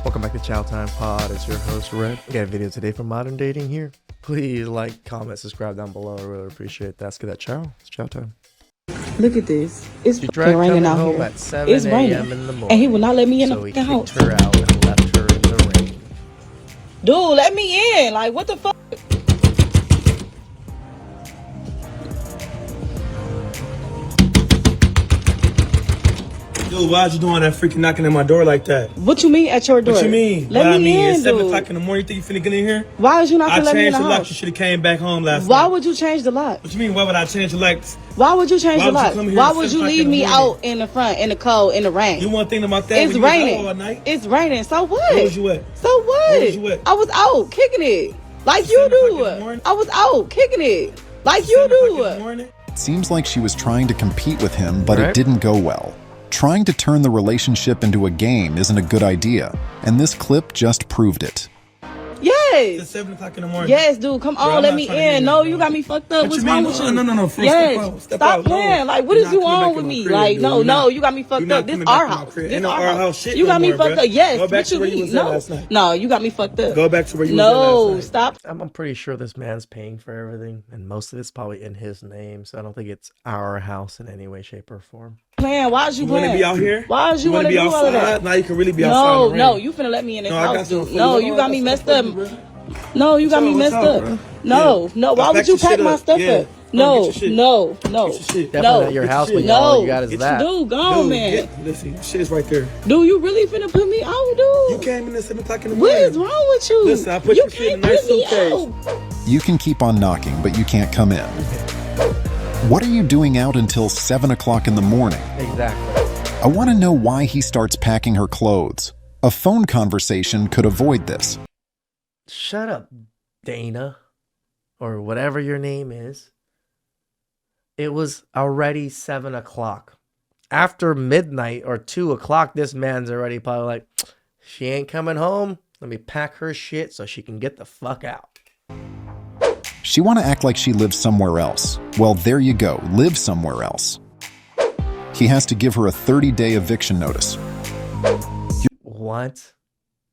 Welcome back to Chow Time Pod. It's your host, Red. We got a video today from Modern Dating here. Please like, comment, subscribe down below. I really appreciate that. Let's get that chow. It's chow time. Look at this. It's raining out home here. at 7 It's raining. a.m. in the morning. And he will not let me in so the he house. kicked her out and left her in the rain. Dude, let me in. Like, what the fuck? Dude, why'd you doing that freaking knocking at my door like that? What you mean at your door? What you mean? Let me in, It's 7 dude. o'clock in the morning. You think you finna get in here? Why is you not gonna let me in the I changed the lock. house? You should have came back home last night. Why would you change the lock? What you mean, why would I change the lock? Why would you change Why the would you lock? come here Why at would 7 you o'clock leave in the me morning? out in the front, in the cold, in the rain? You want to think about that? It's when you was raining. out all night? It's raining. So what? Where was you at? So what? Where was you at? I was out kicking it. Like It's you 7 o'clock in the do. morning? I was out kicking it. Like you 7 o'clock in the do. morning? Seems like she was trying to compete with him, but Right. it didn't go well. Trying to turn the relationship into a game isn't a good idea, and this clip just proved it. It's Yes. 7 o'clock in the morning. Yes, dude. Come Bro, on, I'm let not me trying to hear in. that, No, bro. you got me fucked up. What What's you wrong mean? with you? No, Step Yes. out. Step Stop out. No. playing. Like, what You're is not you coming on back with in my me? crib, Like, dude. no, You're no. not- You got me you're fucked not up. This coming back our in my house. crib. This Ain't no our our house. house shit You no got me more, fucked bro. up. Yes. Go back What to you where you mean? was at No. last night. No, you got me fucked up. Go back to where you was at No, last night. stop. I'm pretty sure this man's paying for everything, and most of it's probably in his name, so I don't think it's our house in any way, shape, or form. Playing. Why is you You want to playing? be out here? Why is you want want to to be do all of outside? that? Now you can really be outside No, in the no, rain. you finna let me in this No, I house. got something Dude. for No, you. you Hold got on, me I got messed something up. for you, bro. No, you got me What's messed up, up. bro? No, Yeah. no. Why Back would you your shit pack my up. stuff Yeah. up? Go No, get your shit. no, Get no, your shit. Definitely no. not your Get house, your but shit. all you No. got is Get that. Dude, go on, man. Listen, your shit is right there. Dude, you really finna put me out, You dude? came in at 7 o'clock in the What morning. is wrong with you? Listen, I put you your shit in can't a nice put me suitcase. out. You can keep on knocking, but you can't come in. What are you doing out until 7 o'clock in the morning? Exactly. I want to know why he starts packing her clothes. A phone conversation could avoid this. Shut up, Dana, or whatever your name is. It was already 7 o'clock. After midnight or 2 o'clock, this man's already probably like, she ain't coming home. Let me pack her shit so she can get the fuck out. She want to act like she lives somewhere else. Well, there you go. Live somewhere else. He has to give her a 30-day eviction notice. What?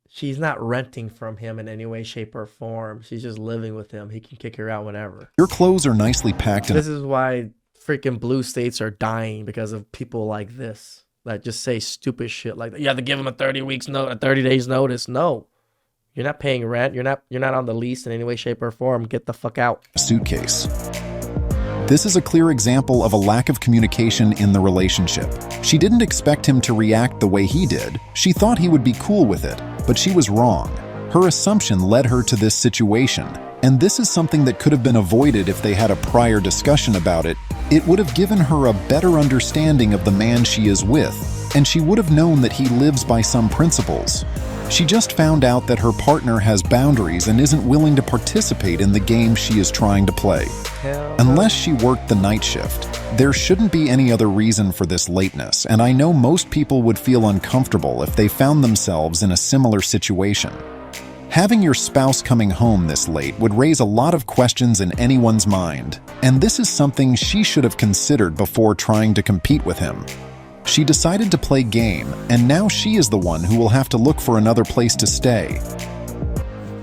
She's not renting from him in any way, shape, or form. She's just living with him. He can kick her out whenever. Your clothes are nicely packed in This is why freaking blue states are dying, because of people like this that just say stupid shit like that. You have to give him a 30 days notice. No. You're not paying rent. You're not on the lease in any way, shape, or form. Get the fuck out. a suitcase. This is a clear example of a lack of communication in the relationship. She didn't expect him to react the way he did. She thought he would be cool with it, but she was wrong. Her assumption led her to this situation, and this is something that could have been avoided if they had a prior discussion about it. It would have given her a better understanding of the man she is with, and she would have known that he lives by some principles. She just found out that her partner has boundaries and isn't willing to participate in the game she is trying to play. Unless she worked the night shift, there shouldn't be any other reason for this lateness, and I know most people would feel uncomfortable if they found themselves in a similar situation. Having your spouse coming home this late would raise a lot of questions in anyone's mind, and this is something she should have considered before trying to compete with him. She decided to play game, and now she is the one who will have to look for another place to stay.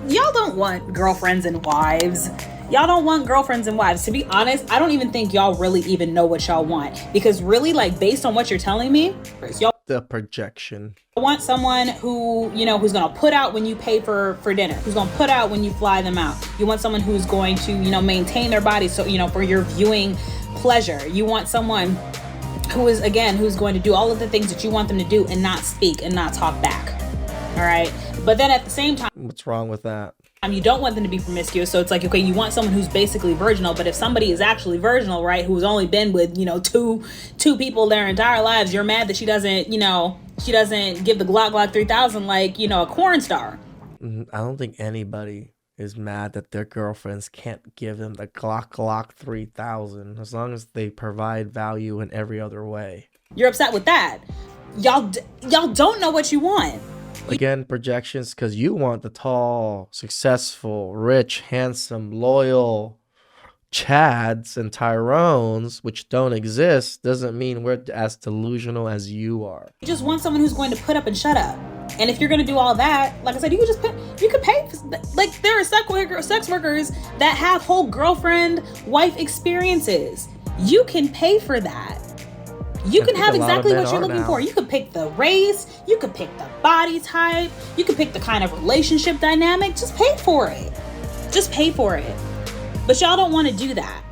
Y'all don't want girlfriends and wives. Y'all don't want girlfriends and wives. To be honest, I don't even think y'all really even know what y'all want. Because really, like, based on what you're telling me, y'all The projection. want someone who, you know, who's going to put out when you pay for dinner, who's going to put out when you fly them out. You want someone who's going to, you know, maintain their body, so, you know, for your viewing pleasure. You want someone who is, again, who's going to do all of the things that you want them to do and not speak and not talk back. All right. But then at the same time, What's wrong with that? you don't want them to be promiscuous. So it's like, okay, you want someone who's basically virginal, but if somebody is actually virginal, right, who's only been with, you know, two people their entire lives, you're mad that she doesn't, you know, she doesn't give the Glock 3000 like, you know, a corn star. I don't think anybody is mad that their girlfriends can't give them the Glock 3000 as long as they provide value in every other way. You're upset with that. Y'all don't know what you want. Again, projections, because you want the tall, successful, rich, handsome, loyal Chads and Tyrones, which don't exist, doesn't mean we're as delusional as you are. You just want someone who's going to put up and shut up. And if you're gonna do all that, like I said, you could pay. Like there are sex workers that have whole girlfriend, wife experiences. You can pay for that. You can have exactly what you're looking for. You could pick the race, you could pick the body type, you could pick the kind of relationship dynamic. Just pay for it. Just pay for it. But y'all don't want to do that.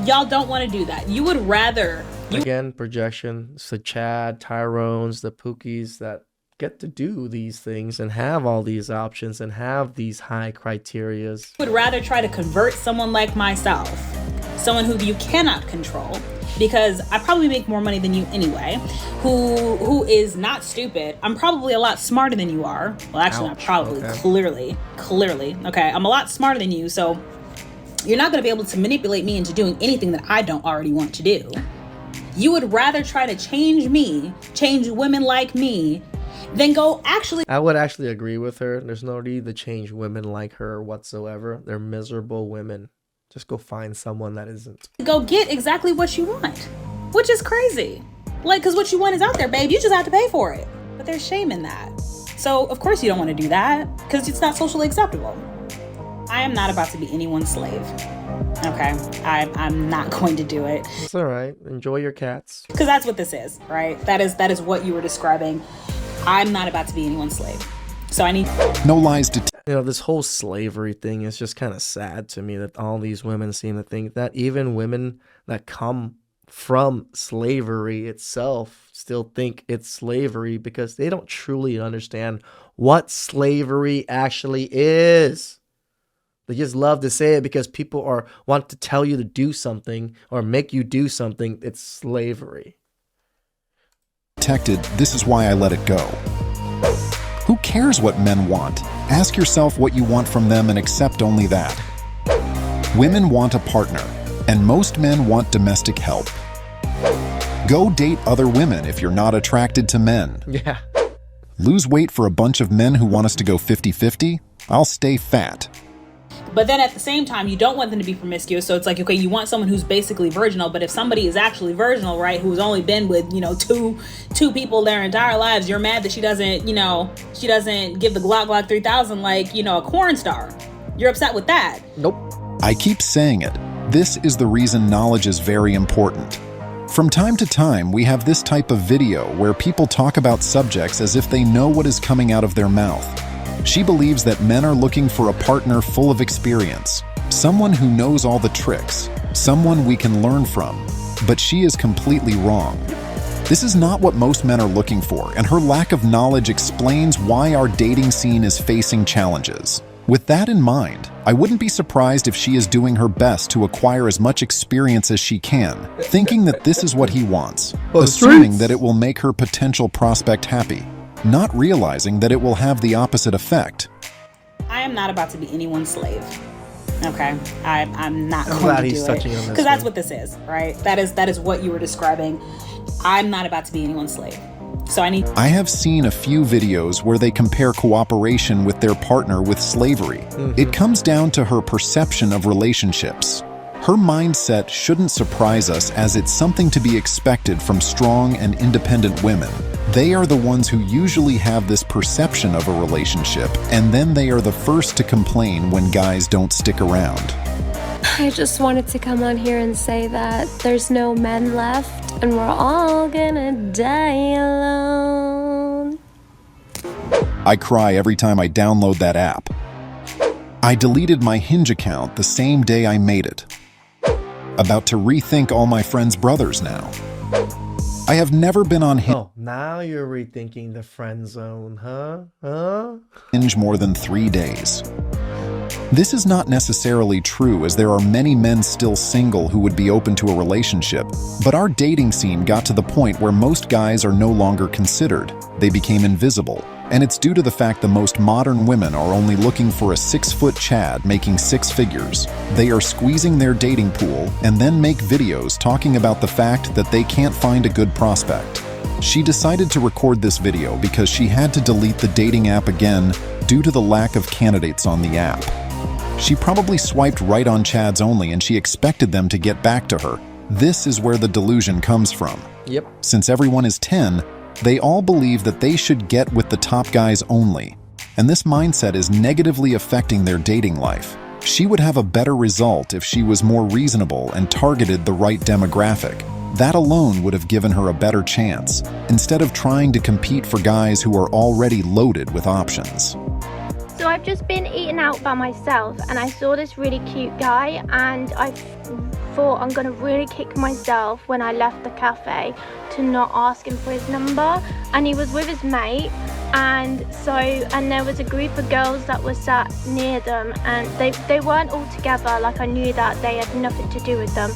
Y'all don't want to do that. You would rather... Again, projection. It's the Chad, Tyrones, the Pookies that get to do these things and have all these options and have these high criterias. Would rather try to convert someone like myself, someone who you cannot control, because I probably make more money than you anyway, who is not stupid. I'm probably a lot smarter than you are. Well, actually, not probably, okay. Clearly. Okay, I'm a lot smarter than you, so you're not going to be able to manipulate me into doing anything that I don't already want to do. You would rather try to change me, change women like me, than go actually... I would actually agree with her. There's no need to change women like her whatsoever. They're miserable women. Just go find someone that isn't. Go get exactly what you want, which is crazy. Like, because what you want is out there, babe. You just have to pay for it. But there's shame in that. So, of course you don't want to do that, because it's not socially acceptable. I am not about to be anyone's slave. Okay? I'm not going to do it. It's all right. Enjoy your cats. Because that's what this is, right? That is what you were describing. I'm not about to be anyone's slave. So I need... No lies to... You know, this whole slavery thing is just kind of sad to me that all these women seem to think that even women that come from slavery itself still think it's slavery because they don't truly understand what slavery actually is. They just love to say it because people want to tell you to do something or make you do something. It's slavery. Protected, this is why I let it go. Who cares what men want? Ask yourself what you want from them and accept only that. Women want a partner, and most men want domestic help. Go date other women if you're not attracted to men. Yeah. Lose weight for a bunch of men who want us to go 50-50? I'll stay fat. But then at the same time, you don't want them to be promiscuous. So it's like, okay, you want someone who's basically virginal. But if somebody is actually virginal, right, who's only been with, two people their entire lives, you're mad that she doesn't give the Glock 3000 like, a corn star. You're upset with that. Nope. I keep saying it. This is the reason knowledge is very important. From time to time, we have this type of video where people talk about subjects as if they know what is coming out of their mouth. She believes that men are looking for a partner full of experience, someone who knows all the tricks, someone we can learn from. But she is completely wrong. This is not what most men are looking for, and her lack of knowledge explains why our dating scene is facing challenges. With that in mind, I wouldn't be surprised if she is doing her best to acquire as much experience as she can, thinking that this is what he wants, assuming that it will make her potential prospect happy, not realizing that it will have the opposite effect. I am not about to be anyone's slave. Okay, I'm not going glad to he's do touching it on this because that's one. what this is, right? That is what you were describing. I'm not about to be anyone's slave. So I have seen a few videos where they compare cooperation with their partner with slavery. It comes down to her perception of relationships. Her mindset shouldn't surprise us as it's something to be expected from strong and independent women. They are the ones who usually have this perception of a relationship, and then they are the first to complain when guys don't stick around. I just wanted to come on here and say that there's no men left, and we're all gonna die alone. I cry every time I download that app. I deleted my Hinge account the same day I made it. About to rethink all my friends' brothers now. I have never been on Oh, now you're rethinking the friend zone, huh? Hinge more than 3 days. This is not necessarily true, as there are many men still single who would be open to a relationship, but our dating scene got to the point where most guys are no longer considered. They became invisible, and it's due to the fact the most modern women are only looking for a 6-foot Chad making 6 figures. They are squeezing their dating pool and then make videos talking about the fact that they can't find a good prospect. She decided to record this video because she had to delete the dating app again due to the lack of candidates on the app. She probably swiped right on Chads only and she expected them to get back to her. This is where the delusion comes from. Yep. Since everyone is 10, They all believe that they should get with the top guys only, and this mindset is negatively affecting their dating life. She would have a better result if she was more reasonable and targeted the right demographic. That alone would have given her a better chance, instead of trying to compete for guys who are already loaded with options. So I've just been eating out by myself and I saw this really cute guy, and I thought I'm gonna really kick myself when I left the cafe to not ask him for his number. And he was with his mate, and there was a group of girls that were sat near them, and they weren't all together. Like, I knew that they had nothing to do with them,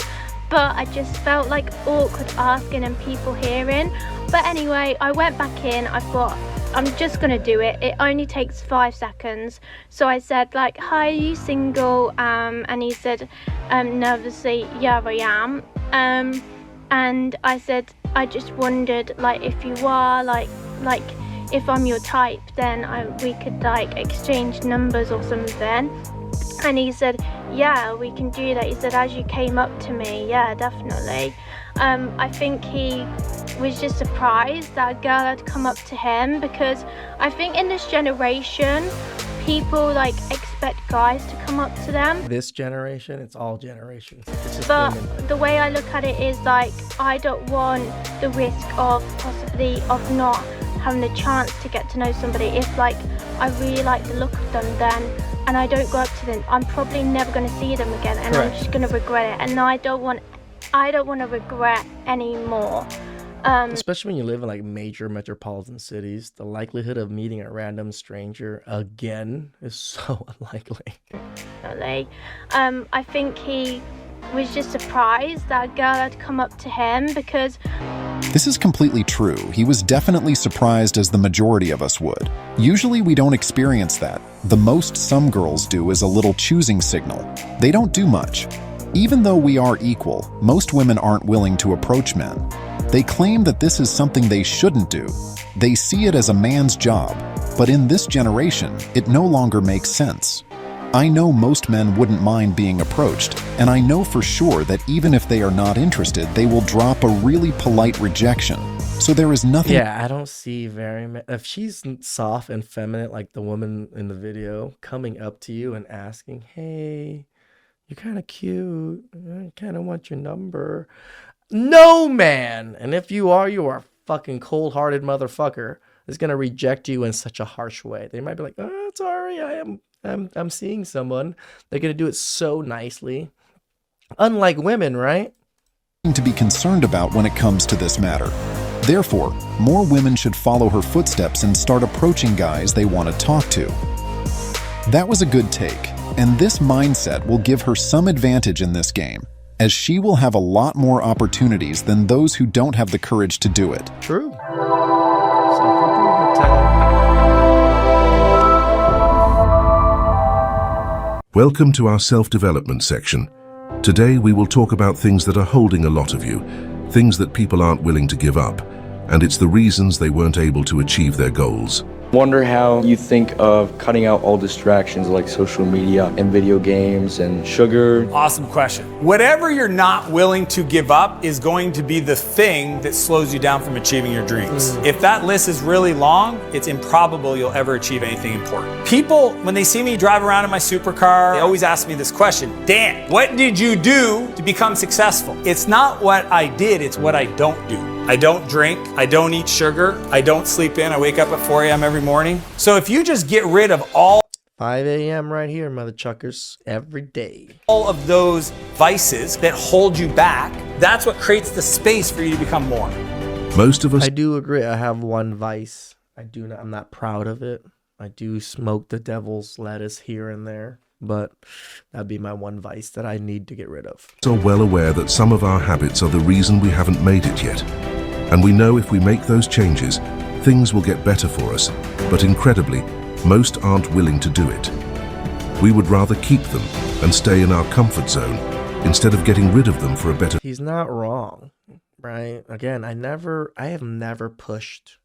but I just felt like awkward asking and people hearing. But anyway, I went back in. I thought, I'm just gonna do it. It only takes 5 seconds. So I said, like, hi, are you single? And he said, nervously, yeah, I am. And I said, I just wondered, like, if you are, like if I'm your type, then we could, like, exchange numbers or something. And he said, yeah, we can do that. He said, as you came up to me, yeah, definitely. I think he was just surprised that a girl had come up to him, because I think in this generation, people, like, expect guys to come up to them. This generation, it's all generations. It's just But women. the way I look at it is, like, I don't want the risk of possibly of not having a chance to get to know somebody. If, like, I really like the look of them, then, and I don't go up to them, I'm probably never going to see them again, and Correct. I'm just going to regret it. And I don't want to regret anymore. Especially when you live in, like, major metropolitan cities, the likelihood of meeting a random stranger again is so unlikely. Definitely. I think he was just surprised that a girl had come up to him, because This is completely true. He was definitely surprised, as the majority of us would. Usually we don't experience that. The most some girls do is a little choosing signal. They don't do much. Even though we are equal, most women aren't willing to approach men. They claim that this is something they shouldn't do. They see it as a man's job, but in this generation, it no longer makes sense. I know most men wouldn't mind being approached, and I know for sure that even if they are not interested, they will drop a really polite rejection. So there is nothing. Yeah, I don't see very many. If she's soft and feminine, like the woman in the video, coming up to you and asking, hey, you're kind of cute. I kind of want your number. No, man. And if you are a fucking cold-hearted motherfucker that's going to reject you in such a harsh way. They might be like, oh, sorry, I'm seeing someone. They're going to do it so nicely. Unlike women, right? To be concerned about when it comes to this matter. Therefore, more women should follow her footsteps and start approaching guys they want to talk to. That was a good take, and this mindset will give her some advantage in this game, as she will have a lot more opportunities than those who don't have the courage to do it. True. Self-improvement time. Welcome to our self-development section. Today we will talk about things that are holding a lot of you, things that people aren't willing to give up, and it's the reasons they weren't able to achieve their goals. Wonder how you think of cutting out all distractions like social media and video games and sugar. Awesome question. Whatever you're not willing to give up is going to be the thing that slows you down from achieving your dreams. If that list is really long, it's improbable you'll ever achieve anything important. People, when they see me drive around in my supercar, they always ask me this question: Dan, what did you do to become successful? It's not what I did, it's what I don't do. I don't drink, I don't eat sugar, I don't sleep in, I wake up at 4 a.m. every morning. So if you just get rid of all 5 a.m. right here, mother chuckers, every day. of those vices that hold you back, that's what creates the space for you to become more. Most of us I do agree. I have one vice. I'm not proud of it. I do smoke the devil's lettuce here and there, but that'd be my one vice that I need to get rid of. are well aware that some of our habits are the reason we haven't made it yet. And we know if we make those changes, things will get better for us. But incredibly, most aren't willing to do it. We would rather keep them and stay in our comfort zone instead of getting rid of them for a better. He's not wrong, right? Again, I have never pushed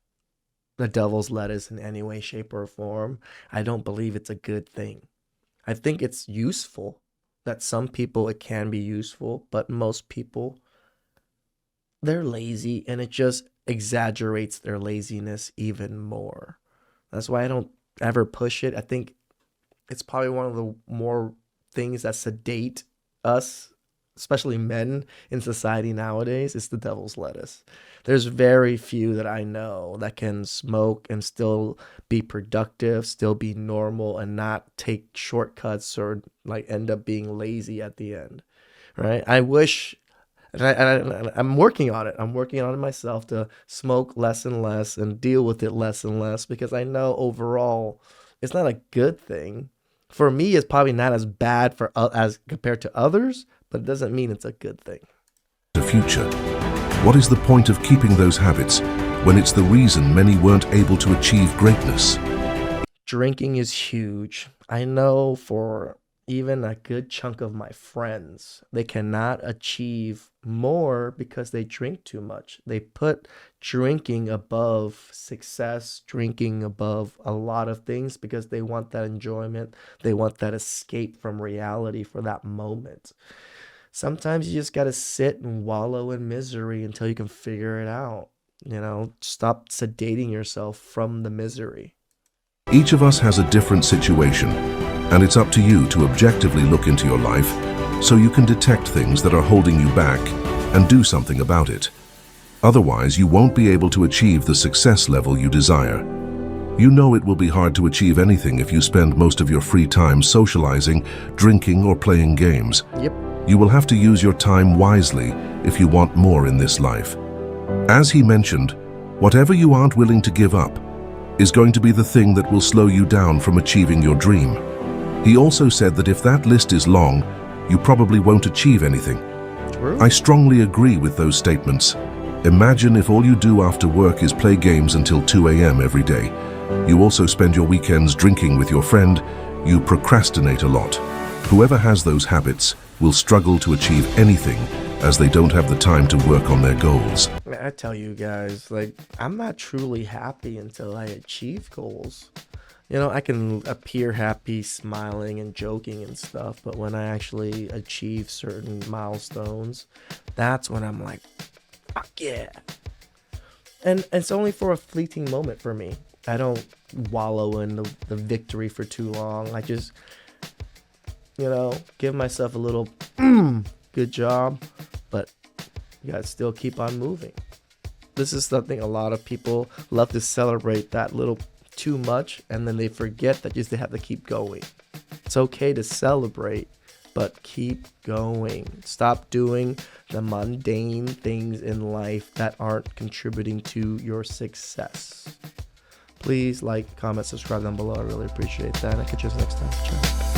the devil's lettuce in any way, shape, or form. I don't believe it's a good thing. I think it's useful. That some people it can be useful, but most people, they're lazy, and it exaggerates their laziness even more. That's why I don't ever push it. I think it's probably one of the more things that sedate us, especially men in society nowadays, is the devil's lettuce. There's very few that I know that can smoke and still be productive, still be normal, and not take shortcuts or like end up being lazy at the end, right? I wish, I'm working on it. I'm working on it myself to smoke less and less and deal with it less and less, because I know overall it's not a good thing. For me, it's probably not as bad as compared to others, but it doesn't mean it's a good thing. The future. What is the point of keeping those habits when it's the reason many weren't able to achieve greatness? Drinking is huge. I know for even a good chunk of my friends, they cannot achieve more because they drink too much. They put drinking above success, drinking above a lot of things, because they want that enjoyment. They want that escape from reality for that moment. Sometimes you just got to sit and wallow in misery until you can figure it out. Stop sedating yourself from the misery. Each of us has a different situation, and it's up to you to objectively look into your life so you can detect things that are holding you back and do something about it. Otherwise, you won't be able to achieve the success level you desire. You know it will be hard to achieve anything if you spend most of your free time socializing, drinking, or playing games. Yep. You will have to use your time wisely if you want more in this life. As he mentioned, whatever you aren't willing to give up is going to be the thing that will slow you down from achieving your dream. He also said that if that list is long, you probably won't achieve anything. True. I strongly agree with those statements. Imagine if all you do after work is play games until 2 a.m. every day. You also spend your weekends drinking with your friend. You procrastinate a lot. Whoever has those habits will struggle to achieve anything, as they don't have the time to work on their goals. I tell you guys, I'm not truly happy until I achieve goals. I can appear happy, smiling and joking and stuff, but when I actually achieve certain milestones, that's when I'm like, fuck yeah. And it's only for a fleeting moment for me. I don't wallow in the victory for too long. I just, give myself a little, good job, but you gotta still keep on moving. This is something a lot of people love to celebrate that little too much, and then they forget that they have to keep going. It's okay to celebrate, but keep going. Stop doing the mundane things in life that aren't contributing to your success. Please like, comment, subscribe down below. I really appreciate that. I'll catch you next time. Ciao.